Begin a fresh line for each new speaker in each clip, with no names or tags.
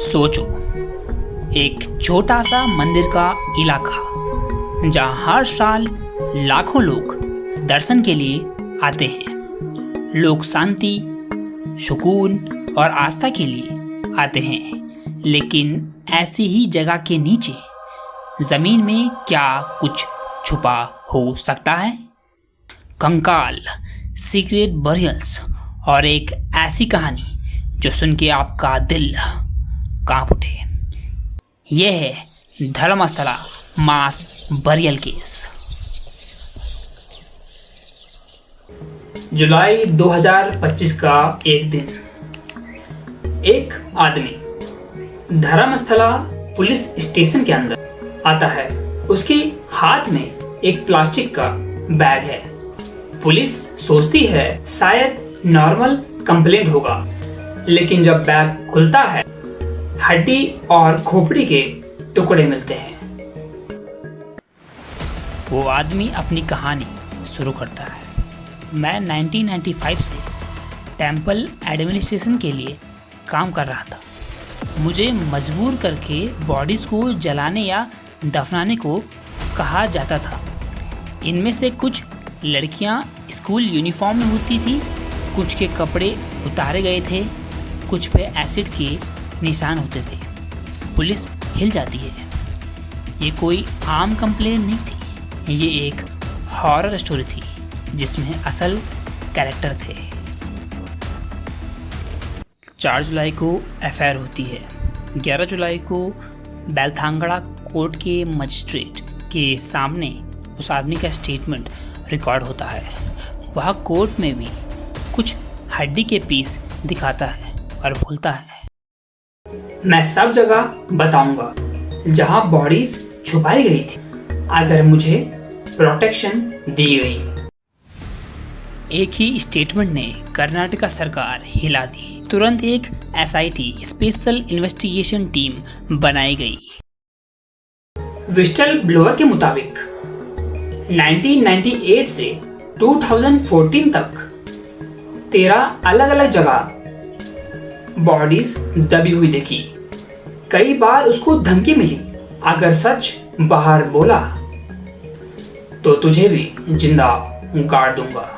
सोचो, एक छोटा सा मंदिर का इलाका जहाँ हर साल लाखों लोग दर्शन के लिए आते हैं। लोग शांति, सुकून और आस्था के लिए आते हैं, लेकिन ऐसी ही जगह के नीचे जमीन में क्या कुछ छुपा हो सकता है? कंकाल, सीक्रेट बरियल्स और एक ऐसी कहानी जो सुन के आपका दिल कांप उठे। यह है धर्मस्थला मास बरियल केस। जुलाई 2025 का एक दिन, एक आदमी धर्मस्थला पुलिस स्टेशन के अंदर आता है। उसके हाथ में एक प्लास्टिक का बैग है। पुलिस सोचती है शायद नॉर्मल कंप्लेंट होगा, लेकिन जब बैग खुलता है हड्डी और खोपड़ी के टुकड़े मिलते हैं। वो आदमी अपनी कहानी शुरू करता है। मैं 1995 से टेम्पल एडमिनिस्ट्रेशन के लिए काम कर रहा था। मुझे मजबूर करके बॉडीज़ को जलाने या दफनाने को कहा जाता था। इनमें से कुछ लड़कियां स्कूल यूनिफॉर्म में होती थी, कुछ के कपड़े उतारे गए थे, कुछ पे एसिड के निशान होते थे। पुलिस हिल जाती है। ये कोई आम कंप्लेंट नहीं थी, ये एक हॉरर स्टोरी थी जिसमें असल कैरेक्टर थे। 4 जुलाई को एफआईआर होती है। 11 जुलाई को बेलथांगड़ा कोर्ट के मजिस्ट्रेट के सामने उस आदमी का स्टेटमेंट रिकॉर्ड होता है। वह कोर्ट में भी कुछ हड्डी के पीस दिखाता है और बोलता है, मैं सब जगह बताऊंगा जहां बॉडीज छुपाई गई थी, अगर मुझे प्रोटेक्शन दी गई। एक ही स्टेटमेंट ने कर्नाटका सरकार हिला दी। तुरंत एक एसआईटी स्पेशल इन्वेस्टिगेशन टीम बनाई गई। विस्टल ब्लोअर के मुताबिक 1998 से 2014 तक 13 अलग अलग जगह बॉडीज दबी हुई देखी। कई बार उसको धमकी मिली, अगर सच बाहर बोला तो तुझे भी जिंदा गाड़ दूंगा।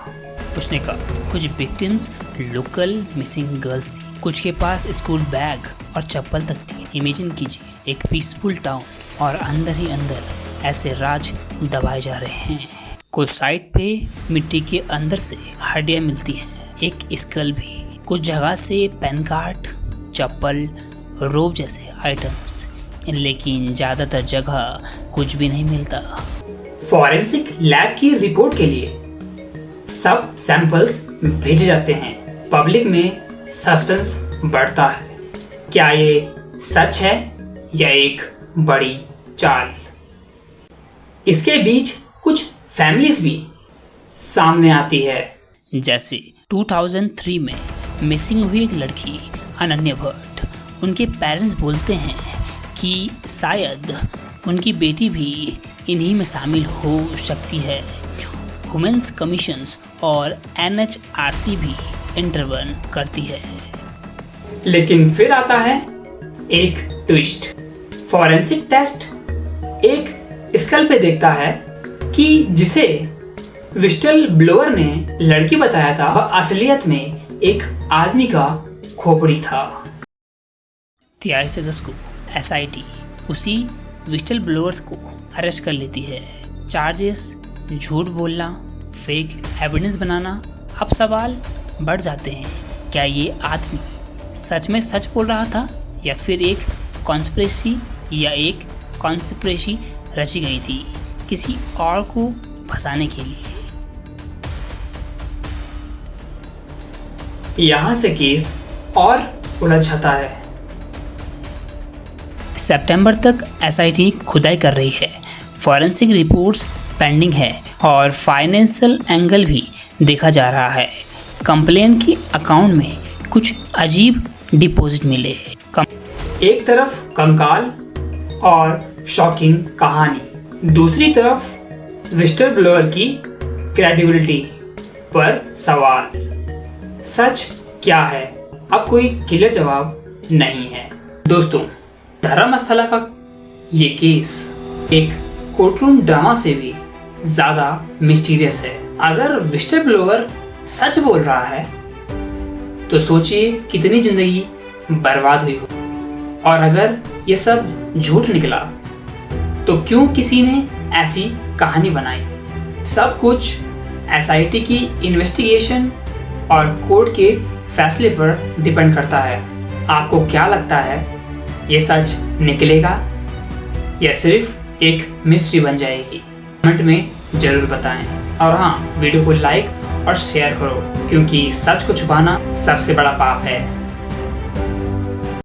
उसने कहा कुछ विक्टिम्स लोकल मिसिंग गर्ल्स थी, कुछ के पास स्कूल बैग और चप्पल तक थी। इमेजिन कीजिए, एक पीसफुल टाउन और अंदर ही अंदर ऐसे राज दबाए जा रहे हैं। कुछ साइड पे मिट्टी के अंदर से हड्डियां मिलती हैं, एक स्कल भी। कुछ जगह से पेन कार्ड, चप्पल, रोब जैसे आइटम्स, लेकिन ज़्यादातर जगह कुछ भी नहीं मिलता। फॉरेंसिक लैब की रिपोर्ट के लिए सब सैंपल्स भेजे जाते हैं। पब्लिक में सस्पेंस बढ़ता है। क्या ये सच है या एक बड़ी चाल? इसके बीच कुछ फैमिलीज भी सामने आती है। जैसे 2003 में मिसिंग हुई एक लड़की अनन्या भट्ट। उनके पेरेंट्स बोलते हैं कि शायद उनकी बेटी भी इन्हीं में शामिल हो सकती है। वुमेन्स कमीशंस और एनएचआरसी भी इंटरवन करती है। लेकिन फिर आता है एक ट्विस्ट। फॉरेंसिक टेस्ट एक स्कल पे देखता है कि जिसे विस्टल ब्लोअर ने लड़की बताया था, वह असलियत में एक आदमी का खोपड़ी था। 23 अगस्त को एसआईटी उसी विस्टल ब्लोअर को अरेस्ट कर लेती है। चार्जेस झूठ बोलना, फेक एविडेंस बनाना। अब सवाल बढ़ जाते हैं, क्या ये आदमी सच में सच बोल रहा था या फिर एक कॉन्स्पिरेसी रची गई थी किसी और को फंसाने के लिए? यहाँ से केस और उलझ जाता है। सितंबर तक एसआईटी खुदाई कर रही है, फॉरेंसिक रिपोर्ट्स पेंडिंग है और फाइनेंशियल एंगल भी देखा जा रहा है। कंप्लेन की अकाउंट में कुछ अजीब डिपॉजिट मिले। एक तरफ कंकाल और शॉकिंग कहानी, दूसरी तरफ विस्टल ब्लोअर की क्रेडिबिलिटी पर सवाल। सच क्या है? अब कोई क्लियर जवाब नहीं है। दोस्तों, धर्मस्थला का ये केस एक कोर्टरूम ड्रामा से भी ज्यादा मिस्टीरियस है। अगर विस्टर ब्लोअर सच बोल रहा है तो सोचिए कितनी जिंदगी बर्बाद हुई हो, और अगर ये सब झूठ निकला तो क्यों किसी ने ऐसी कहानी बनाई। सब कुछ एसआईटी की इन्वेस्टिगेशन और कोर्ट के फैसले पर डिपेंड करता है। आपको क्या लगता है, ये सच निकलेगा या सिर्फ एक मिस्ट्री बन जाएगी? कमेंट में जरूर बताएं, और हाँ, वीडियो को लाइक और शेयर करो, क्योंकि सच को छुपाना सबसे बड़ा पाप है।